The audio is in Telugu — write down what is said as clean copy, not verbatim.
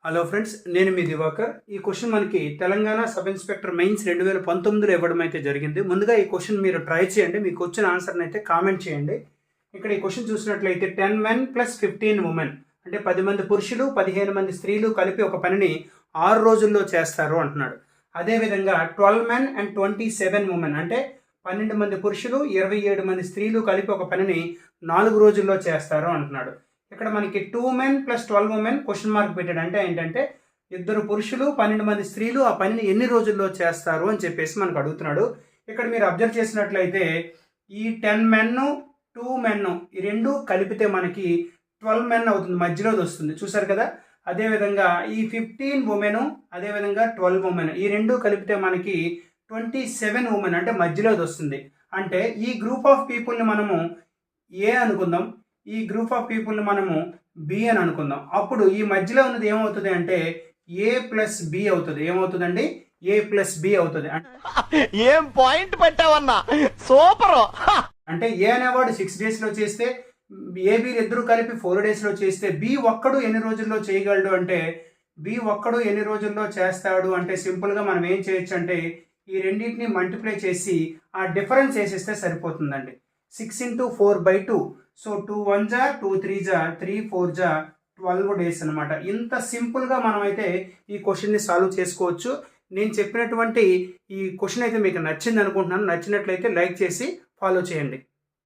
హలో ఫ్రెండ్స్, నేను మీ దివాకర్. ఈ క్వశ్చన్ మనకి తెలంగాణ సబ్ ఇన్స్పెక్టర్ మెయిన్స్ 2019లో ఇవ్వడం అయితే జరిగింది. ముందుగా ఈ క్వశ్చన్ మీరు ట్రై చేయండి. మీకు వచ్చిన ఆన్సర్ని అయితే కామెంట్ చేయండి. ఇక్కడ ఈ క్వశ్చన్ చూసినట్లయితే 10 men + 15 women అంటే 10 మంది పురుషులు 15 మంది స్త్రీలు కలిపి ఒక పనిని 6 రోజుల్లో చేస్తారు అంటున్నాడు. అదేవిధంగా 12 men and 27 women అంటే 12 మంది పురుషులు 27 మంది స్త్రీలు కలిపి ఒక పనిని 4 రోజుల్లో చేస్తారు అంటున్నాడు. ఇక్కడ మనకి 2 men + 12 women క్వశ్చన్ మార్క్ పెట్టాడు. అంటే ఏంటంటే ఇద్దరు పురుషులు 12 మంది స్త్రీలు ఆ పనిని ఎన్ని రోజుల్లో చేస్తారు అని చెప్పేసి మనకు అడుగుతున్నాడు. ఇక్కడ మీరు అబ్జర్వ్ చేసినట్లయితే ఈ 10 men 2 men ఈ రెండు కలిపితే మనకి 12 men అవుతుంది, మధ్యలోది వస్తుంది, చూసారు కదా. అదేవిధంగా ఈ 15 women అదేవిధంగా 12 women ఈ రెండు కలిపితే మనకి 27 women అంటే మధ్యలోది వస్తుంది. అంటే ఈ గ్రూప్ ఆఫ్ పీపుల్ని మనము ఏ అనుకుందాం, ఈ గ్రూప్ ఆఫ్ పీపుల్ని మనము బి అని అనుకుందాం. అప్పుడు ఈ మధ్యలో ఉన్నది ఏమవుతుంది అంటే ఏ ప్లస్ బి అవుతుంది. ఏమవుతుందండి? ఏ ప్లస్ బి అవుతుంది. ఏం పాయింట్ పెట్టావన్నా, సూపర్. అంటే ఏ అనేవాడు 6 daysలో చేస్తే ఏబి ఇద్దరు కలిపి 4 daysలో చేస్తే బి ఒక్కడు ఎన్ని రోజుల్లో చేయగలడు అంటే బి ఒక్కడు ఎన్ని రోజుల్లో చేస్తాడు అంటే సింపుల్గా మనం ఏం చేయొచ్చు అంటే ఈ రెండింటిని మల్టిప్లై చేసి ఆ డిఫరెన్స్ వేసేస్తే సరిపోతుందండి. 6 × 4/2 సో 2 1 జా 2 3 జా 3 4 జా 12 days అనమాట. ఇంత సింపుల్గా మనమైతే ఈ క్వశ్చన్ని సాల్వ్ చేసుకోవచ్చు. నేను చెప్పినటువంటి ఈ క్వశ్చన్ అయితే మీకు నచ్చింది అనుకుంటున్నాను. నచ్చినట్లయితే లైక్ చేసి ఫాలో చేయండి.